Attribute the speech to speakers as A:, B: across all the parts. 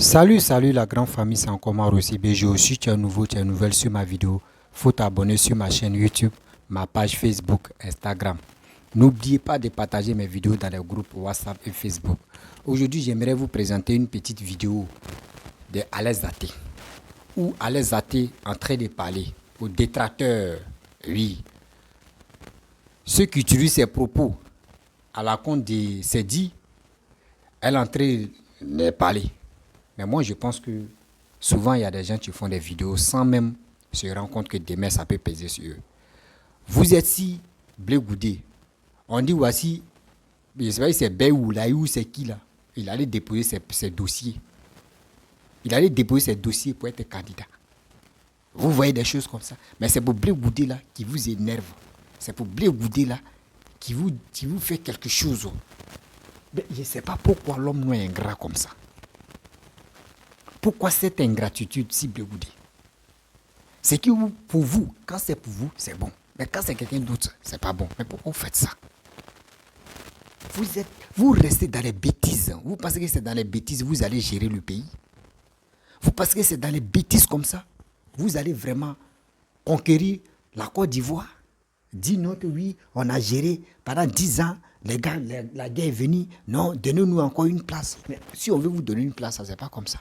A: Salut la grande famille, c'est encore moi aussi. Je aussi, tu es nouveau, tu es nouvelle sur ma vidéo. Faut t'abonner sur ma chaîne YouTube, ma page Facebook, Instagram. N'oubliez pas de partager mes vidéos dans les groupes WhatsApp et Facebook. Aujourd'hui, j'aimerais vous présenter une petite vidéo de Alex Zaté. Où Alex Zaté en train de parler aux détracteurs. Oui. Ceux qui utilisent ses propos à la compte de ses dits, elle est en train de parler. Mais moi, je pense que souvent, il y a des gens qui font des vidéos sans même se rendre compte que demain, ça peut peser sur eux. Vous êtes si Blé Goudé. On dit voici, je ne sais pas si c'est Béou, Laïou, c'est qui là. Il allait déposer ses dossiers. Il allait déposer ses dossiers pour être candidat. Vous voyez des choses comme ça. Mais c'est pour Blé Goudé là qui vous énerve. C'est pour Blé Goudé là qui vous fait quelque chose. Mais je ne sais pas pourquoi l'homme nous est ingrat comme ça. Pourquoi cette ingratitude si Blé Goudé? C'est que pour vous, quand c'est pour vous, c'est bon. Mais quand c'est quelqu'un d'autre, c'est pas bon. Mais pourquoi vous faites ça? Vous restez dans les bêtises. Vous pensez que c'est dans les bêtises vous allez gérer le pays? Vous pensez que c'est dans les bêtises comme ça vous allez vraiment conquérir la Côte d'Ivoire? Dis-nous que oui, on a géré pendant 10 ans. Les gars, la guerre est venue. Non, donnez-nous encore une place. Mais si on veut vous donner une place, ça c'est pas comme ça.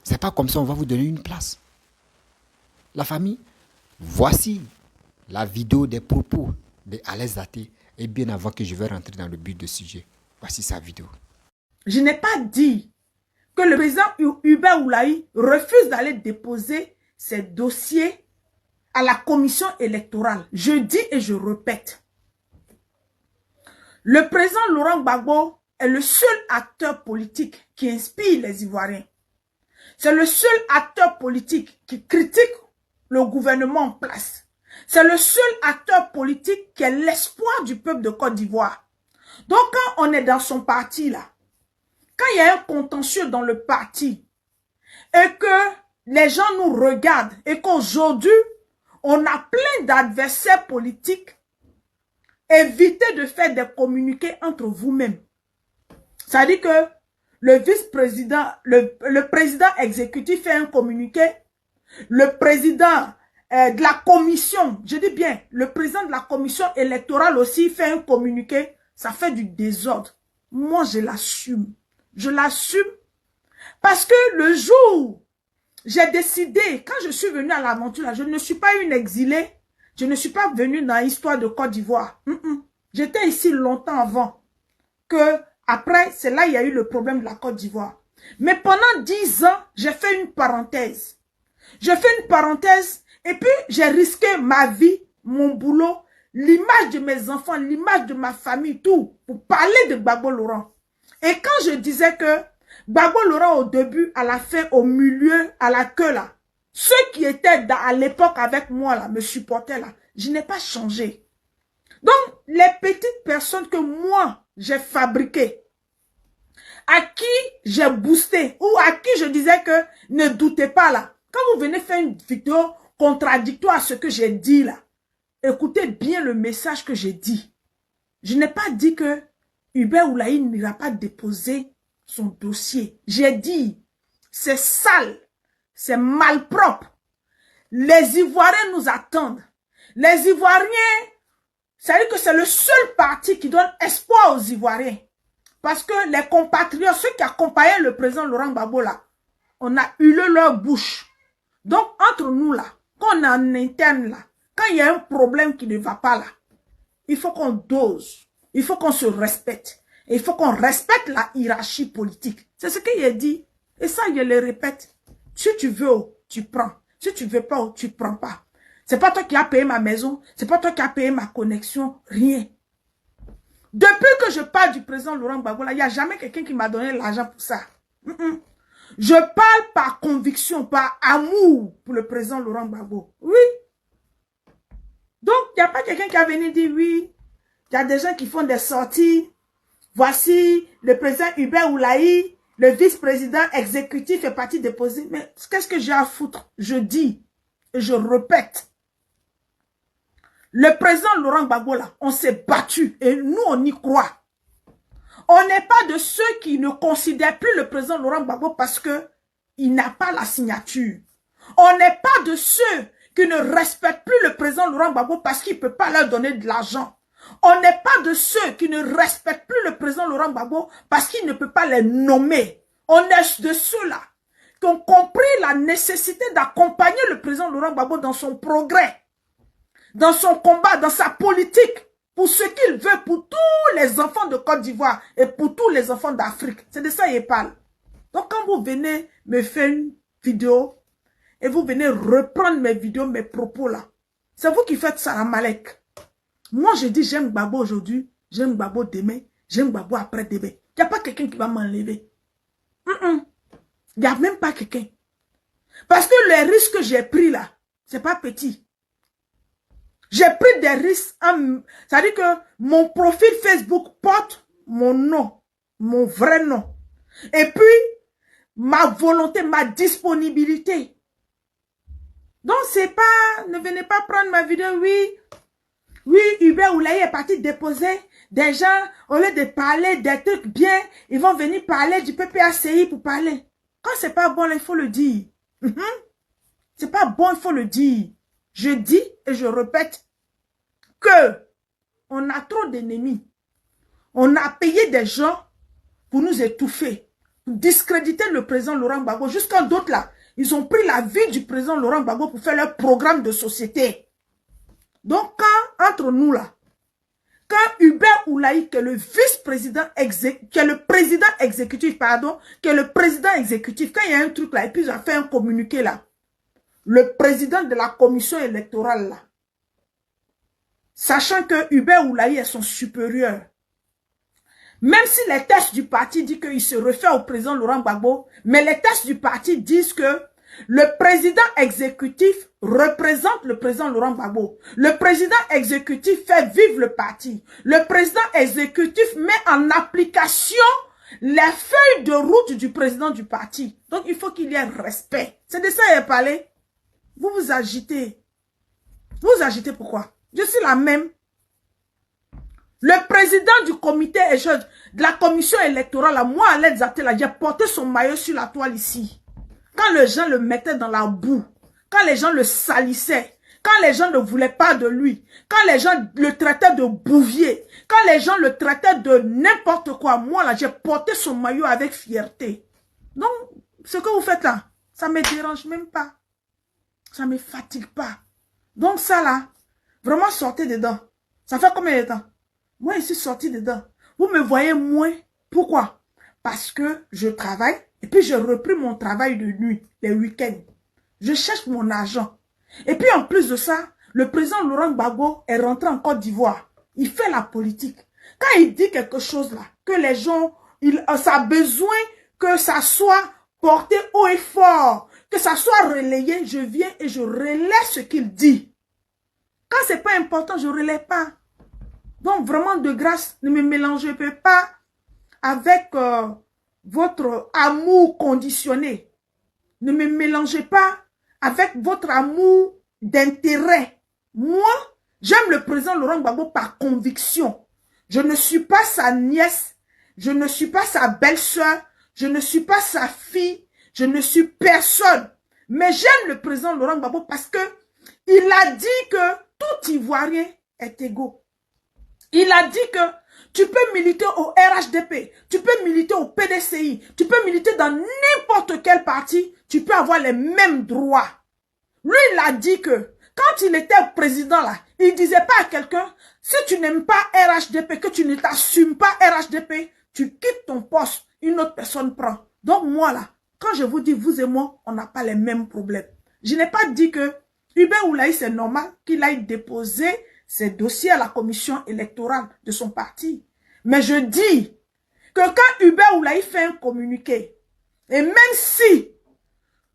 A: C'est pas comme ça, on va vous donner une place. La famille, voici la vidéo des propos de Alex Zaté. Et bien avant que je vais rentrer dans le but du sujet, voici sa vidéo.
B: Je n'ai pas dit que le président Hubert Oulaï refuse d'aller déposer ses dossiers à la commission électorale. Je dis et je répète. Le président Laurent Gbagbo est le seul acteur politique qui inspire les Ivoiriens. C'est le seul acteur politique qui critique le gouvernement en place. C'est le seul acteur politique qui est l'espoir du peuple de Côte d'Ivoire. Donc quand on est dans son parti là, quand il y a un contentieux dans le parti et que les gens nous regardent et qu'aujourd'hui on a plein d'adversaires politiques, évitez de faire des communiqués entre vous-mêmes. Ça dit que le vice-président, le président exécutif fait un communiqué, le président de la commission, je dis bien, le président de la commission électorale aussi fait un communiqué, ça fait du désordre. Moi, je l'assume. Je l'assume parce que le jour, j'ai décidé, quand je suis venue à l'aventure, je ne suis pas une exilée, je ne suis pas venue dans l'histoire de Côte d'Ivoire. J'étais ici longtemps avant que, après, c'est là il y a eu le problème de la Côte d'Ivoire. Mais pendant 10 ans, j'ai fait une parenthèse. J'ai fait une parenthèse et puis j'ai risqué ma vie, mon boulot, l'image de mes enfants, l'image de ma famille, tout, pour parler de Gbagbo Laurent. Et quand je disais que Gbagbo Laurent au début, à la fin, au milieu, à la queue là, ceux qui étaient à l'époque avec moi là, me supportaient là, je n'ai pas changé. Donc, les petites personnes que moi, j'ai fabriquées, à qui j'ai boosté, ou à qui je disais que ne doutez pas là, quand vous venez faire une vidéo contradictoire à ce que j'ai dit là, écoutez bien le message que j'ai dit. Je n'ai pas dit que Hubert Oulaï n'ira pas déposer son dossier. J'ai dit, c'est sale, c'est malpropre. Les Ivoiriens nous attendent. Les Ivoiriens, ça veut dire que c'est le seul parti qui donne espoir aux Ivoiriens. Parce que les compatriotes, ceux qui accompagnaient le président Laurent Gbagbo là, on a hurlé leur bouche. Donc, entre nous là, quand on est en interne là, quand il y a un problème qui ne va pas là, il faut qu'on dose. Il faut qu'on se respecte. Et il faut qu'on respecte la hiérarchie politique. C'est ce qu'il a dit. Et ça, je le répète. Si tu veux, tu prends. Si tu veux pas, tu prends pas. C'est pas toi qui as payé ma maison. C'est pas toi qui as payé ma connexion. Rien. Depuis que je parle du président Laurent Gbagbo, il n'y a jamais quelqu'un qui m'a donné l'argent pour ça. Je parle par conviction, par amour pour le président Laurent Gbagbo. Oui. Donc, il n'y a pas quelqu'un qui a venu dire oui. Il y a des gens qui font des sorties. Voici le président Hubert Oulaï, le vice-président exécutif est parti déposer. Mais qu'est-ce que j'ai à foutre? Je dis et je répète. Le président Laurent Gbagbo, là, on s'est battu et nous, on y croit. On n'est pas de ceux qui ne considèrent plus le président Laurent Gbagbo parce que il n'a pas la signature. On n'est pas de ceux qui ne respectent plus le président Laurent Gbagbo parce qu'il ne peut pas leur donner de l'argent. On n'est pas de ceux qui ne respectent plus le président Laurent Gbagbo parce qu'il ne peut pas les nommer. On est de ceux-là qui ont compris la nécessité d'accompagner le président Laurent Gbagbo dans son progrès, dans son combat, dans sa politique, pour ce qu'il veut pour tous les enfants de Côte d'Ivoire et pour tous les enfants d'Afrique. C'est de ça qu'il parle. Donc quand vous venez me faire une vidéo et vous venez reprendre mes vidéos, mes propos là, c'est vous qui faites ça à Malek. Moi je dis j'aime Gbagbo aujourd'hui, j'aime Gbagbo demain, j'aime Gbagbo après-demain. Il n'y a pas quelqu'un qui va m'enlever. Il n'y a même pas quelqu'un. Parce que les risques que j'ai pris là, c'est pas petit. J'ai pris des risques. C'est-à-dire que mon profil Facebook porte mon nom, mon vrai nom. Et puis, ma volonté, ma disponibilité. Donc, c'est pas, ne venez pas prendre ma vidéo, oui, Hubert Oulaye est parti déposer des gens, au lieu de parler des trucs bien, ils vont venir parler du PPACI pour parler. Quand c'est pas bon, là, il faut le dire. C'est pas bon, il faut le dire. Je dis et je répète que on a trop d'ennemis. On a payé des gens pour nous étouffer, pour discréditer le président Laurent Gbagbo. Jusqu'à d'autres là, ils ont pris la vie du président Laurent Gbagbo pour faire leur programme de société. Donc quand, entre nous là, quand Hubert Oulaye, qui est le vice-président, qui est le président exécutif, pardon, qui est le président exécutif, quand il y a un truc là, et puis ils ont fait un communiqué là, le président de la commission électorale là, sachant que Hubert Oulaye est son supérieur, même si les tests du parti disent qu'il se réfère au président Laurent Gbagbo, mais les tests du parti disent que le président exécutif représente le président Laurent Gbagbo. Le président exécutif fait vivre le parti. Le président exécutif met en application les feuilles de route du président du parti. Donc, il faut qu'il y ait respect. C'est de ça qu'il a parlé. Vous vous agitez. Vous vous agitez pourquoi? Je suis la même. Le président du comité de la commission électorale, moi, à l'aide Zatela, j'ai porté son maillot sur la toile ici. Quand les gens le mettaient dans la boue, quand les gens le salissaient, quand les gens ne voulaient pas de lui, quand les gens le traitaient de bouvier, quand les gens le traitaient de n'importe quoi, moi là, j'ai porté son maillot avec fierté. Donc, ce que vous faites là, ça me dérange même pas. Ça me fatigue pas. Donc ça là, vraiment sortez dedans. Ça fait combien de temps? Moi, je suis sorti dedans. Vous me voyez moins. Pourquoi? Parce que je travaille. Et puis, j'ai repris mon travail de nuit, les week-ends. Je cherche mon argent. Et puis, en plus de ça, le président Laurent Gbagbo est rentré en Côte d'Ivoire. Il fait la politique. Quand il dit quelque chose là, que les gens, ça a besoin que ça soit porté haut et fort, que ça soit relayé, je viens et je relaie ce qu'il dit. Quand c'est pas important, je ne relaie pas. Donc, vraiment, de grâce, ne me mélangez pas avec votre amour conditionné. Ne me mélangez pas avec votre amour d'intérêt. Moi, j'aime le président Laurent Gbagbo par conviction. Je ne suis pas sa nièce, je ne suis pas sa belle-sœur, je ne suis pas sa fille, je ne suis personne. Mais j'aime le président Laurent Gbagbo parce que il a dit que tout Ivoirien est égaux. Il a dit que tu peux militer au RHDP, tu peux militer au PDCI, tu peux militer dans n'importe quel parti, tu peux avoir les mêmes droits. Lui, il a dit que quand il était président là, il disait pas à quelqu'un, si tu n'aimes pas RHDP, que tu ne t'assumes pas RHDP, tu quittes ton poste, une autre personne prend. Donc moi là, quand je vous dis vous et moi, on n'a pas les mêmes problèmes. Je n'ai pas dit que Hubert Oulaye, c'est normal qu'il aille déposer ses dossiers à la commission électorale de son parti. Mais je dis que quand Hubert Oulaye fait un communiqué, et même si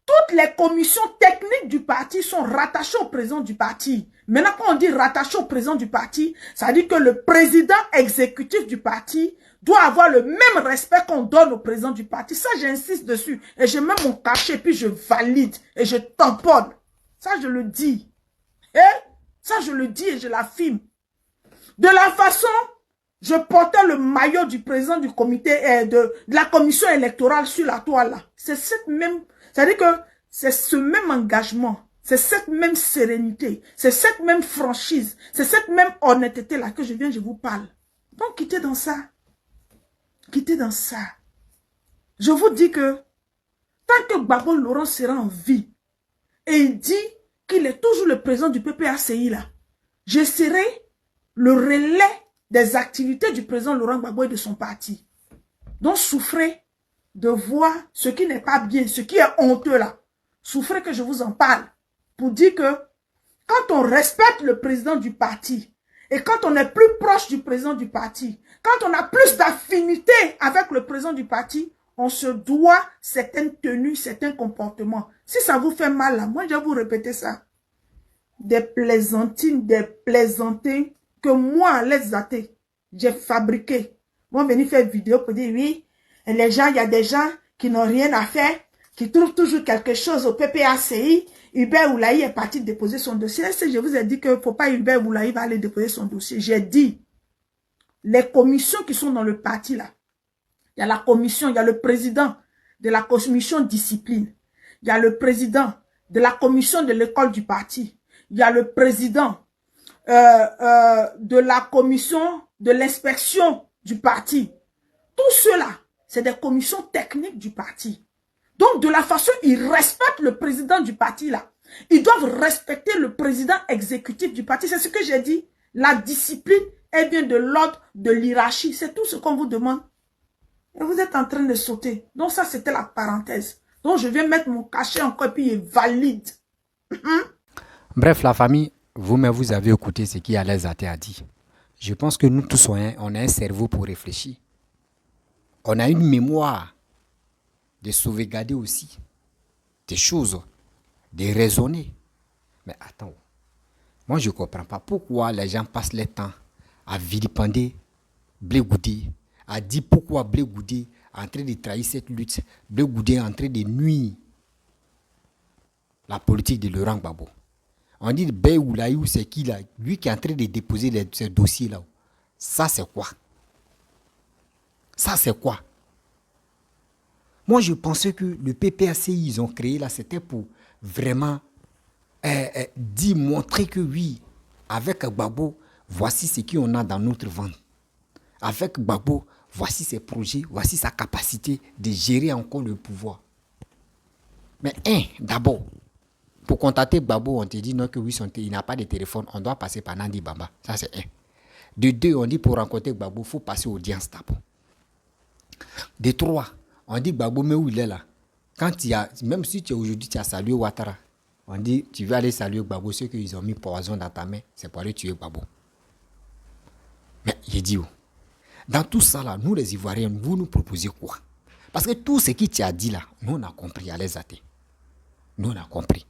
B: toutes les commissions techniques du parti sont rattachées au président du parti, maintenant quand on dit rattaché au président du parti, ça veut dire que le président exécutif du parti doit avoir le même respect qu'on donne au président du parti. Ça, j'insiste dessus. Et je mets mon cachet, puis je valide et je tamponne. Ça, je le dis. Ça, je le dis et je l'affirme. De la façon Je portais le maillot du président du comité, de la commission électorale sur la toile là. C'est cette même, c'est-à-dire que c'est ce même engagement, c'est cette même sérénité, c'est cette même franchise, c'est cette même honnêteté là que je vous parle. Donc quittez dans ça. Quittez dans ça. Je vous dis que tant que Gbagbo Laurent sera en vie et il dit qu'il est toujours le président du PPACI là, je serai le relais des activités du président Laurent Gbagbo et de son parti. Donc souffrez de voir ce qui n'est pas bien, ce qui est honteux là. Souffrez que je vous en parle pour dire que quand on respecte le président du parti et quand on est plus proche du président du parti, quand on a plus d'affinité avec le président du parti, on se doit certaines tenues, certains comportements. Si ça vous fait mal là, moi je vais vous répéter ça. Des plaisantines, des plaisantins que moi, les athées, j'ai fabriqué. Moi, venir faire vidéo pour dire oui, et les gens, il y a des gens qui n'ont rien à faire, qui trouvent toujours quelque chose au PPACI. Hubert Oulaï est parti déposer son dossier. Je vous ai dit qu'il ne faut pas Hubert Oulaï va aller déposer son dossier. J'ai dit, les commissions qui sont dans le parti là, il y a la commission, il y a le président de la commission discipline, il y a le président de la commission de l'école du parti, il y a le président de la commission de l'inspection du parti. Tout cela, c'est des commissions techniques du parti. Donc, de la façon, ils respectent le président du parti là. Ils doivent respecter le président exécutif du parti. C'est ce que j'ai dit. La discipline, elle vient de l'ordre de l'hierarchie. C'est tout ce qu'on vous demande. Et vous êtes en train de sauter. Donc, ça, c'était la parenthèse. Donc, je viens mettre mon cachet en copie et valide.
A: Bref, la famille, vous-même, vous avez écouté ce qu'Alain Zaté a dit. Je pense que nous tous, on a un cerveau pour réfléchir. On a une mémoire de sauvegarder aussi des choses, de raisonner. Mais attends, moi je ne comprends pas pourquoi les gens passent leur temps à vilipender Blé Goudé, à dire pourquoi Blé Goudé est en train de trahir cette lutte, Blé Goudé est en train de nuire la politique de Laurent Gbagbo. On dit Bé Oulaïou, c'est qui là? Lui qui est en train de déposer ces dossiers là. Ça c'est quoi? Ça c'est quoi? Moi je pensais que le PPACI ils ont créé là, c'était pour vraiment dire, montrer que oui, avec Gbagbo, voici ce qu'on a dans notre ventre. Avec Gbagbo, voici ses projets, voici sa capacité de gérer encore le pouvoir. Mais d'abord, pour contacter Gbagbo, on te dit non que oui, il n'a pas de téléphone, on doit passer par Nandi Bamba. Ça c'est un. De deux, on dit pour rencontrer Gbagbo, il faut passer audience d'abord. De trois, on dit Gbagbo, mais où il est là? Quand il y a, même si aujourd'hui tu as salué Ouattara, on dit tu veux aller saluer Gbagbo, ceux qu'ils ont mis poison dans ta main, c'est pour aller tuer Gbagbo. Mais j'ai dit où? Dans tout ça là, nous les Ivoiriens, vous nous proposez quoi? Parce que tout ce qui tu as dit là, nous on a compris à les athées. Nous on a compris.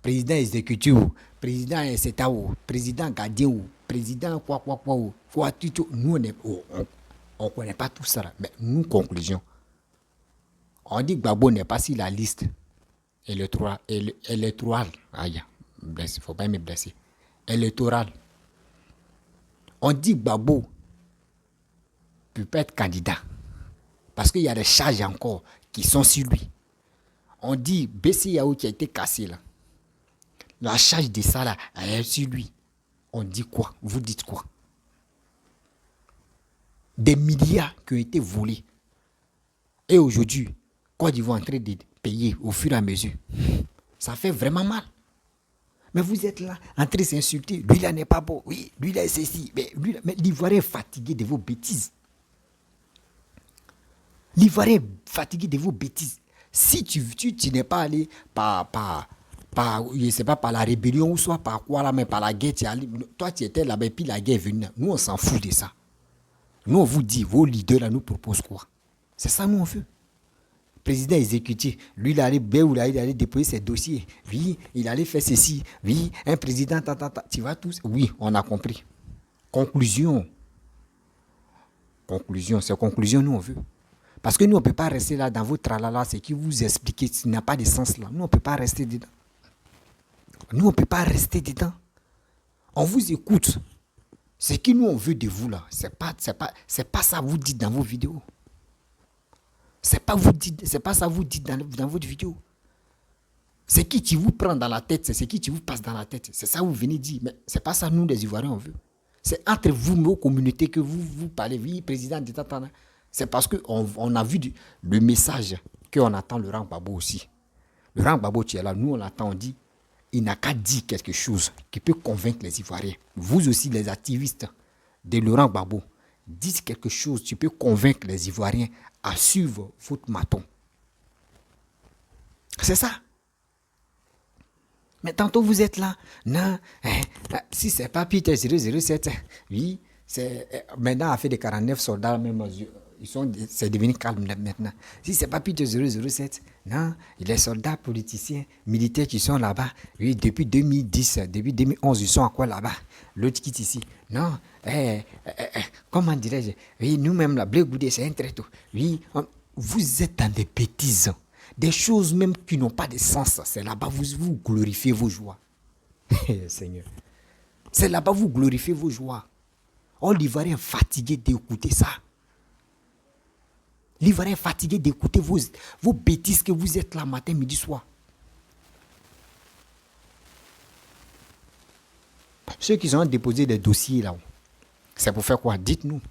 A: Président exécutif, président etc. Président gardien, président quoi, nous on ne connaît pas tout ça là. Mais nous, conclusion. On dit que Gbagbo n'est pas sur la liste électorale. Aïe, il ne faut pas me blesser. Électorale. On dit que Gbagbo peut pas être candidat. Parce qu'il y a des charges encore qui sont sur lui. On dit BCAO qui a été cassé là. La charge de ça là, elle est sur lui. On dit quoi? Vous dites quoi? Des milliards qui ont été volés. Et aujourd'hui, Côte d'Ivoire est en train de payer au fur et à mesure. Ça fait vraiment mal. Mais vous êtes là, en train de s'insulter. Lui là n'est pas beau. Oui, lui là est ceci. Mais l'Ivoirien est fatigué de vos bêtises. L'Ivoirien est fatigué de vos bêtises. Si tu n'es pas allé par je sais pas, par la rébellion ou soit par quoi là, mais par la guerre, toi tu étais là-bas et puis la guerre est venue. Nous on s'en fout de ça. Nous on vous dit, vos leaders là nous proposent quoi? C'est ça nous on veut. Président exécutif, lui il allait déposer ses dossiers. Oui, il allait faire ceci. Oui, un président, tu vas tous. Oui, on a compris. Conclusion, c'est conclusion nous on veut. Parce que nous on ne peut pas rester là dans votre tralala, c'est qui vous expliquez, il n'a pas de sens là. Nous on ne peut pas rester dedans. Nous on ne peut pas rester dedans. On vous écoute. Ce que nous on veut de vous là, c'est pas ça vous dites dans vos vidéos. C'est pas ça vous dites dans votre vidéo. C'est qui tu vous prend dans la tête, c'est ce qui tu vous passe dans la tête. C'est ça que vous venez dire. Mais c'est pas ça nous les Ivoiriens on veut. C'est entre vous, nos communautés que vous parlez. Oui, président d'État. C'est parce qu'on a vu le message qu'on attend Laurent Gbagbo aussi. Laurent Gbagbo, tu es là, nous on l'attend, on dit, il n'a qu'à dire quelque chose qui peut convaincre les Ivoiriens. Vous aussi, les activistes de Laurent Gbagbo, dites quelque chose qui peut convaincre les Ivoiriens à suivre votre maton. C'est ça. Mais tantôt vous êtes là, non, si c'est pas Peter 007, oui, maintenant a fait des 49 soldats, même, c'est devenu calme maintenant. Si c'est pas Peter 007, non, les soldats politiciens, militaires qui sont là-bas, oui, depuis 2010, depuis 2011, ils sont encore là-bas. L'autre quitte ici, non, comment dirais-je, oui, nous-mêmes, la Blé Goudé, c'est un tréteau, oui, vous êtes dans des bêtises. Des choses même qui n'ont pas de sens. C'est là-bas vous glorifiez vos joies. Seigneur. C'est là-bas vous glorifiez vos joies. Oh, l'Ivoirien est fatigué d'écouter ça. L'Ivoirien est fatigué d'écouter vos bêtises que vous êtes là matin, midi, soir. Ceux qui ont déposé des dossiers là, c'est pour faire quoi? Dites-nous.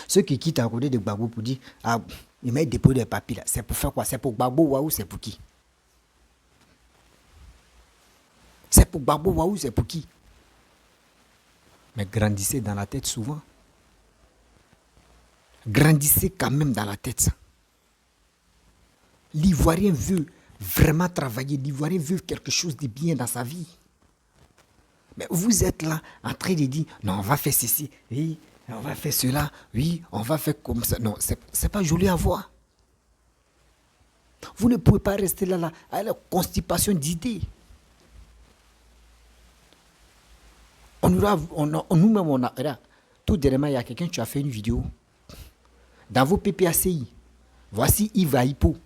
A: Ceux qui quittent à côté de Gbagbo pour dire, ah, il m'a déposé des papiers là. C'est pour faire quoi? C'est pour Gbagbo Waou, c'est pour qui? C'est pour Gbagbo Waou, c'est pour qui? Mais grandissez dans la tête souvent. Grandissez quand même dans la tête. L'Ivoirien veut vraiment travailler. L'Ivoirien veut quelque chose de bien dans sa vie. Mais vous êtes là en train de dire, non, on va faire ceci, oui, on va faire cela, oui, on va faire comme ça. Non, c'est pas joli à voir. Vous ne pouvez pas rester là à la constipation d'idées. Nous-mêmes, on a, tout dernièrement, il y a quelqu'un qui a fait une vidéo. Dans vos PPACI, voici Yves Aipo.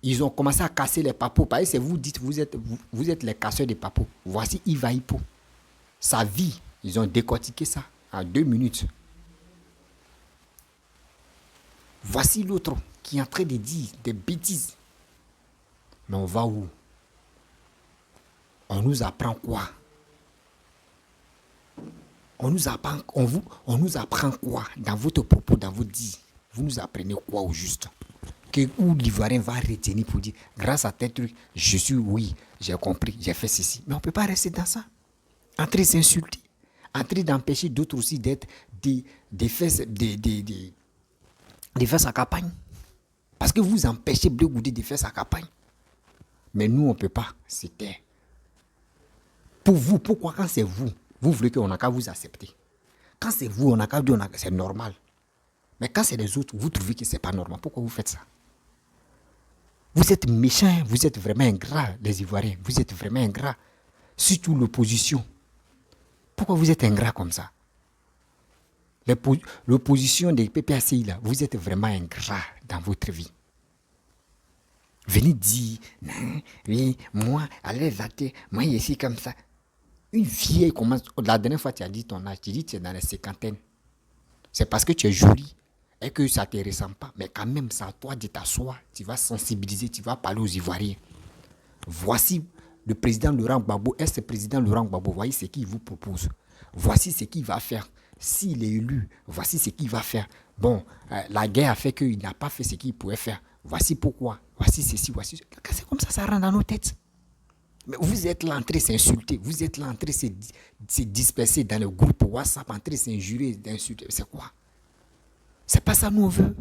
A: Ils ont commencé à casser les papos. Parce que vous dites, vous êtes les casseurs des papos. Voici Yves Aipo. Sa vie, ils ont décortiqué ça en 2 minutes. Voici l'autre qui est en train de dire des bêtises. Mais on va où? On nous apprend quoi? On nous apprend quoi dans votre propos, dans vos dits? Vous nous apprenez quoi au juste? Où l'Ivoirien va retenir pour dire, grâce à tel truc, je suis, oui, j'ai compris, j'ai fait ceci. Mais on ne peut pas rester dans ça. En train de s'insulter, en train d'empêcher d'autres aussi d'être de faire sa campagne. Parce que vous empêchez Blé Goudé de faire sa campagne. Mais nous, on ne peut pas. C'était. Pour vous, pourquoi quand c'est vous, vous voulez qu'on n'a qu'à vous accepter? Quand c'est vous, on n'a qu'à dire c'est normal. Mais quand c'est les autres, vous trouvez que ce n'est pas normal. Pourquoi vous faites ça? Vous êtes méchants, vous êtes vraiment ingrats, les Ivoiriens. Vous êtes vraiment ingrats. Surtout l'opposition. Pourquoi vous êtes ingrats comme ça? L'opposition des PPACI, là, vous êtes vraiment ingrats dans votre vie. Venez dire, non, oui, moi, allez latter, moi, ici comme ça. Une vieille commence. La dernière fois, tu as dit ton âge, tu dis que tu es dans les 50. C'est parce que tu es jolie et que ça ne te ressemble pas. Mais quand même, c'est à toi de t'asseoir. Tu vas sensibiliser, tu vas parler aux Ivoiriens. Voici le président Laurent Gbagbo. Est-ce le président Laurent Gbagbo? Voyez ce qu'il vous propose. Voici ce qu'il va faire. S'il est élu, voici ce qu'il va faire. Bon, la guerre a fait qu'il n'a pas fait ce qu'il pouvait faire. Voici pourquoi. Voici ceci, voici ceci. C'est comme ça rentre dans nos têtes. Mais vous êtes là en train de s'insulter. Vous êtes là en train de se disperser dans le groupe WhatsApp, en train de s'injurer, d'insulter. C'est quoi? C'est pas ça nous on veut.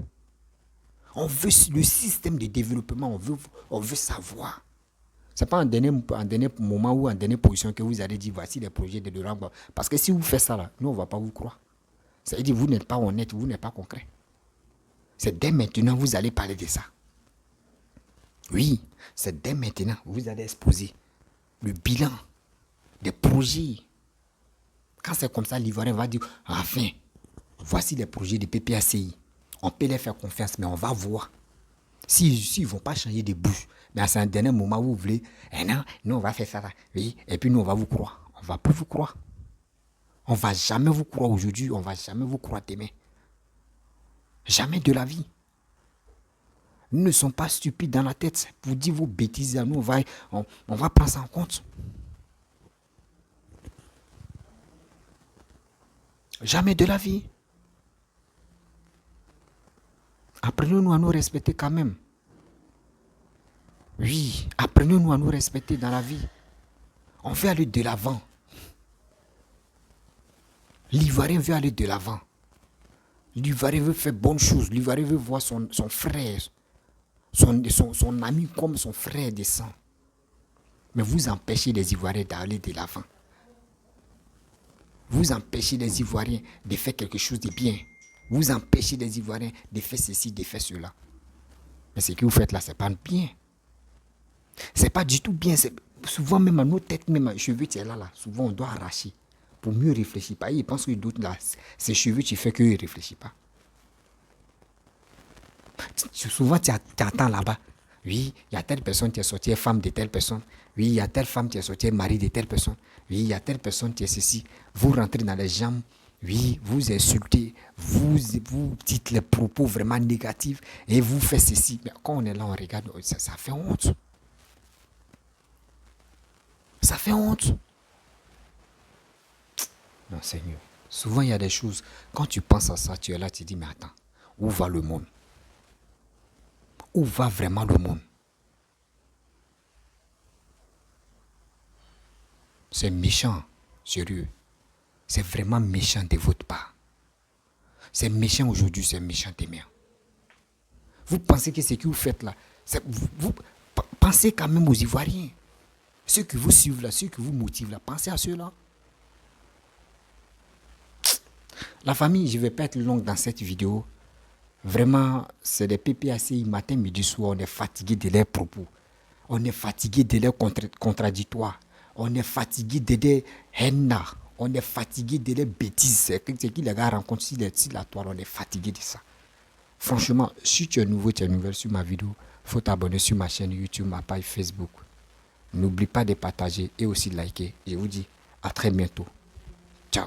A: On veut le système de développement. On veut savoir. Ce n'est pas en dernier moment ou en dernière position que vous allez dire voici les projets de Laurent Gbagbo. Parce que si vous faites ça là, nous on ne va pas vous croire. Ça veut dire que vous n'êtes pas honnête, vous n'êtes pas concret. C'est dès maintenant que vous allez parler de ça. Oui, c'est dès maintenant que vous allez exposer le bilan des projets. Quand c'est comme ça, l'Ivoirien va dire, enfin, voici les projets de PPACI. On peut les faire confiance, mais on va voir. S'ils ne vont pas changer de bouche, mais c'est un dernier moment où vous voulez, non, nous on va faire ça là. Oui, et puis nous on va vous croire. On ne va plus vous croire. On ne va jamais vous croire aujourd'hui, on ne va jamais vous croire demain. Jamais de la vie. Nous ne sommes pas stupides dans la tête. Pour dire vos bêtises à nous, on va prendre ça en compte. Jamais de la vie. Apprenons-nous à nous respecter quand même. Oui, apprenons-nous à nous respecter dans la vie. On veut aller de l'avant. L'Ivoirien veut aller de l'avant. L'Ivoirien veut faire bonnes choses. L'Ivoirien veut voir son frère, son ami comme son frère de sang. Mais vous empêchez les Ivoiriens d'aller de l'avant. Vous empêchez les Ivoiriens de faire quelque chose de bien. Vous empêchez les Ivoiriens de faire ceci, de faire cela. Mais ce que vous faites là, ce n'est pas bien. Ce n'est pas du tout bien. Souvent même à nos têtes, même à cheveux, tu es là, souvent on doit arracher pour mieux réfléchir. Pas. Il pense que d'autres là, ces cheveux, tu fais qu'ils ne réfléchissent pas. Souvent tu attends là-bas. Oui, il y a telle personne qui est sortie femme de telle personne. Oui, il y a telle femme qui est sortie mari de telle personne. Oui, il y a telle personne qui est ceci. Vous rentrez dans les jambes. Oui, vous insultez. Vous dites les propos vraiment négatifs. Et vous faites ceci. Mais quand on est là, on regarde. Ça fait honte. Ça fait honte. Non, Seigneur. Souvent, il y a des choses. Quand tu penses à ça, tu es là, tu te dis, mais attends, où va le monde? Où va vraiment le monde? C'est méchant, sérieux. C'est vraiment méchant de votre part. C'est méchant aujourd'hui, c'est méchant demain. Vous pensez que ce que vous faites là, vous pensez quand même aux Ivoiriens. Ceux qui vous suivent là, ceux qui vous motivent là, pensez à ceux-là. La famille, je ne vais pas être longue dans cette vidéo. Vraiment, c'est des PPACI matin, midi, soir. On est fatigué de leurs propos. On est fatigué de leurs contradictoires. On est fatigué de leurs haines. On est fatigué de leurs bêtises. C'est qui les gars rencontrent sur la toile. On est fatigué de ça. Franchement, si tu es nouveau, tu es nouvelle sur ma vidéo, il faut t'abonner sur ma chaîne YouTube, ma page Facebook. N'oublie pas de partager et aussi de liker. Je vous dis à très bientôt. Ciao.